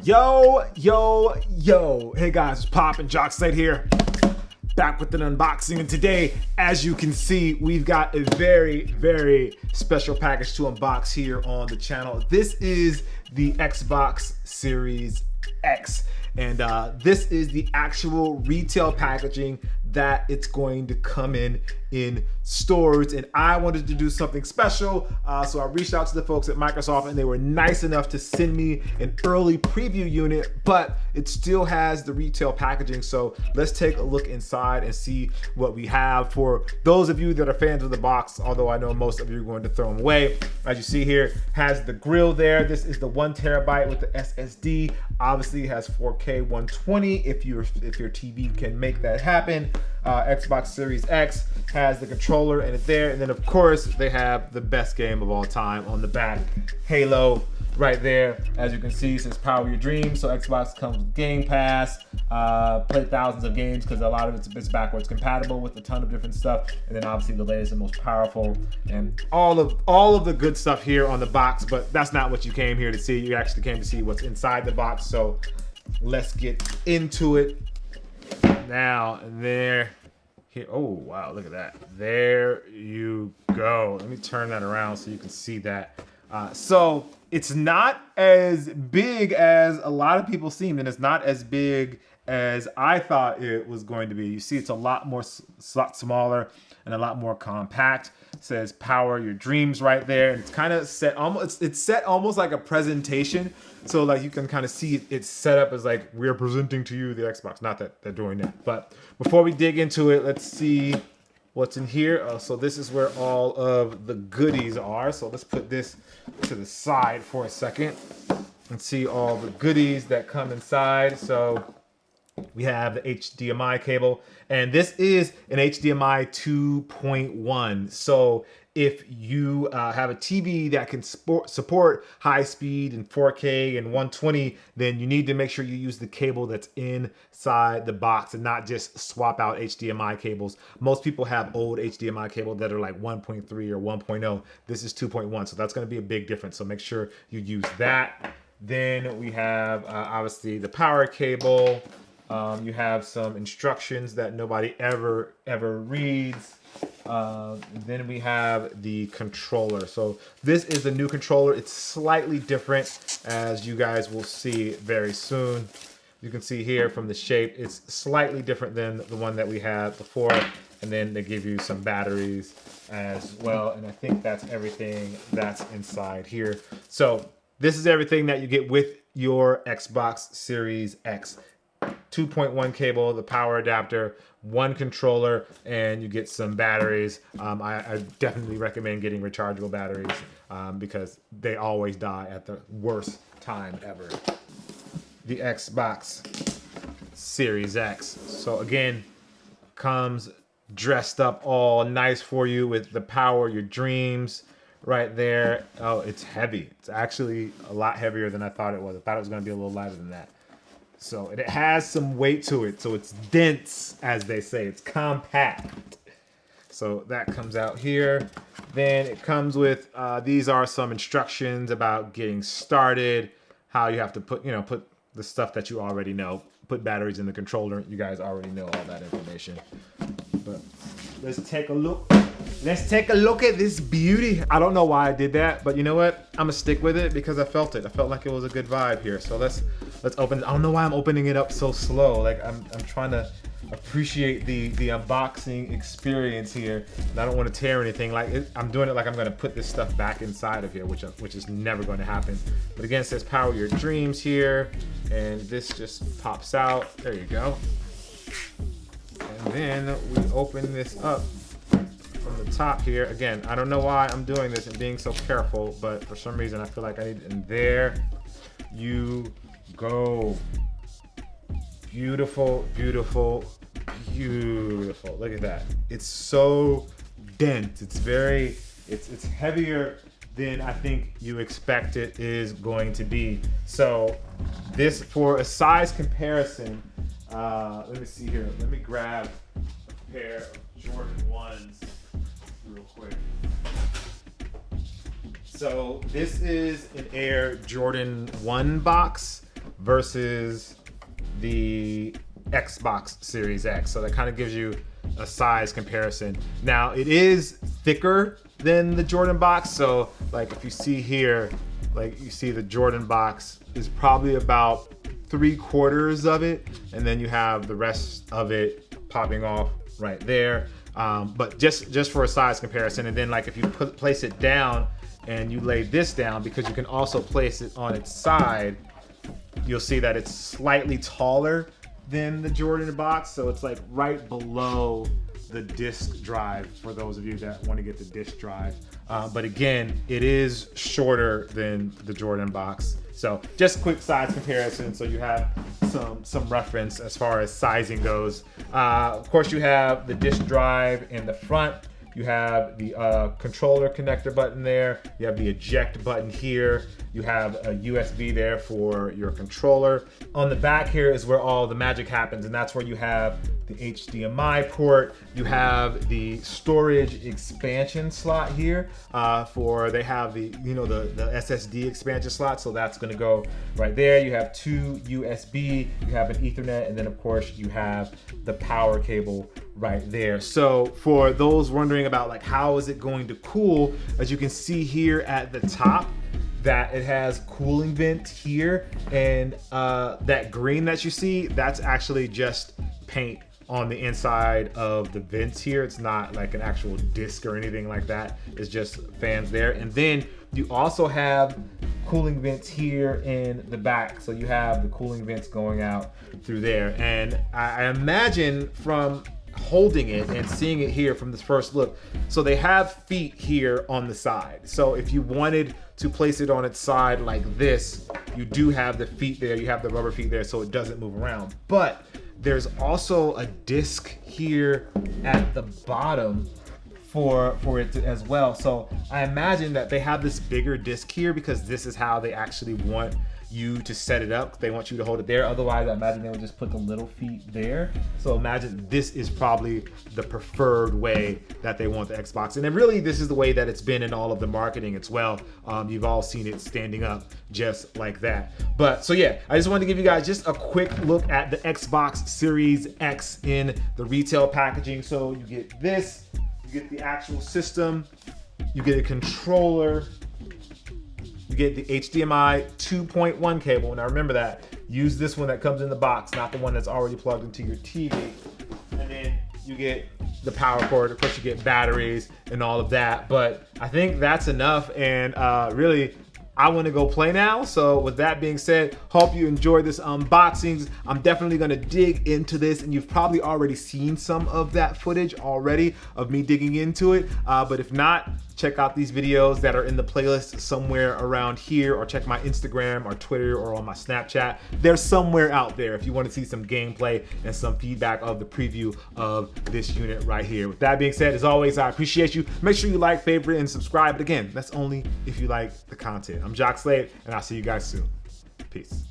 Yo. Hey guys, it's Pop and Jacques Slade here. Back with an unboxing, and today, as you can see, we've got a very special package to unbox here on the channel. This is the Xbox Series X, and this is the actual retail packaging that it's going to come in stores. And I wanted to do something special, so I reached out to the folks at Microsoft, and they were nice enough to send me an early preview unit, but it still has the retail packaging. So let's take a look inside and see what we have. For those of you that are fans of the box, although I know most of you are going to throw them away, as you see here, has the grill there. This is the 1 terabyte with the SSD. Obviously it has 4K 120 if your TV can make that happen. Xbox Series X has the controller in it there, and then of course they have the best game of all time on the back, Halo, right there. As you can see, it says power your dreams. So Xbox comes with Game Pass, play thousands of games because a lot of it's backwards compatible with a ton of different stuff, and then obviously the latest and most powerful, and all of the good stuff here on the box. But that's not what you came here to see. You actually came to see what's inside the box. So let's get into it now. And there, here, oh wow, look at that. There you go. Let me turn that around so you can see that. So it's not as big as a lot of people seem, and it's not as big as I thought it was going to be. You see, it's a lot smaller and a lot more compact. It says power your dreams right there, and it's kind of set almost, it's set almost like a presentation. So like you can kind of see it's set up as like, we're presenting to you the Xbox. Not that they're doing that, but before we dig into it, let's see what's in here. So this is where all of the goodies are. So let's put this to the side for a second and see all the goodies that come inside. So we have the HDMI cable, and this is an HDMI 2.1. So if you have a TV that can support high speed and 4K and 120, then you need to make sure you use the cable that's inside the box and not just swap out HDMI cables. Most people have old HDMI cable that are like 1.3 or 1.0. This is 2.1, so that's going to be a big difference. So make sure you use that. Then we have obviously the power cable. You have some instructions that nobody ever reads. Then we have the controller. So this is the new controller. It's slightly different, as you guys will see very soon. You can see here from the shape, it's slightly different than the one that we had before. And then they give you some batteries as well. And I think that's everything that's inside here. So this is everything that you get with your Xbox Series X. 2.1 cable, the power adapter, 1 controller, and you get some batteries. I definitely recommend getting rechargeable batteries because they always die at the worst time ever. The Xbox Series X. So again, comes dressed up all nice for you with the power your dreams right there. Oh, it's heavy. It's actually a lot heavier than I thought it was. I thought it was going to be a little lighter than that. So it has some weight to it. So it's dense, as they say. It's compact. So that comes out here. Then it comes with, these are some instructions about getting started, how you have to put the stuff that you already know. Put batteries in the controller. You guys already know all that information. But let's take a look. Let's take a look at this beauty. I don't know why I did that, but you know what? I'm gonna stick with it because I felt it. I felt like it was a good vibe here. So let's open it. I don't know why I'm opening it up so slow. Like I'm trying to appreciate the unboxing experience here. And I don't want to tear anything. I'm doing it like I'm gonna put this stuff back inside of here, which is never going to happen. But again, it says power your dreams here, and this just pops out. There you go. And then we open this up from the top here. Again, I don't know why I'm doing this and being so careful, but for some reason I feel like I need it. And there you go. Beautiful. Look at that. It's so dense. It's heavier than I think you expect it is going to be. So this, for a size comparison, let me see here. Let me grab a pair of Jordan 1s real quick. So this is an Air Jordan 1 box. versus the Xbox Series X. So that kind of gives you a size comparison. Now it is thicker than the Jordan box. So like if you see here, like you see the Jordan box is probably about 3/4 of it. And then you have the rest of it popping off right there. But just for a size comparison. And then like if you place it down and you lay this down, because you can also place it on its side, you'll see that it's slightly taller than the Jordan box. So it's like right below the disk drive for those of you that want to get the disk drive. But again, it is shorter than the Jordan box. So just quick size comparison so you have some reference as far as sizing goes. Of course, you have the disk drive in the front. You have the controller connector button there. You have the eject button here. You have a USB there for your controller. On the back here is where all the magic happens, and that's where you have the HDMI port. You have the storage expansion slot here they have the the SSD expansion slot, so that's gonna go right there. You have 2 USB, you have an Ethernet, and then of course you have the power cable right there. So for those wondering about like how is it going to cool, as you can see here at the top, that it has cooling vent here, and that green that you see, that's actually just paint on the inside of the vents here. It's not like an actual disc or anything like that. It's just fans there. And then you also have cooling vents here in the back. So you have the cooling vents going out through there. And I imagine from holding it and seeing it here from this first look, so they have feet here on the side. So if you wanted to place it on its side like this, you do have the feet there. You have the rubber feet there so it doesn't move around. But there's also a disc here at the bottom for it as well. So I imagine that they have this bigger disc here because this is how they actually want you to set it up. They want you to hold it there. Otherwise, I imagine they would just put the little feet there. So imagine this is probably the preferred way that they want the Xbox. And then really, this is the way that it's been in all of the marketing as well. You've all seen it standing up just like that. But so yeah, I just wanted to give you guys just a quick look at the Xbox Series X in the retail packaging. So you get this, you get the actual system, you get a controller, you get the HDMI 2.1 cable. Now remember that, use this one that comes in the box, not the one that's already plugged into your TV. And then you get the power cord, of course you get batteries and all of that. But I think that's enough, and really, I want to go play now. So with that being said, hope you enjoyed this unboxing. I'm definitely going to dig into this, and you've probably already seen some of that footage already of me digging into it. But if not, check out these videos that are in the playlist somewhere around here, or check my Instagram or Twitter or on my Snapchat. They're somewhere out there if you want to see some gameplay and some feedback of the preview of this unit right here. With that being said, as always, I appreciate you. Make sure you like, favorite, and subscribe. But again, that's only if you like the content. I'm Jacques Slade, and I'll see you guys soon. Peace.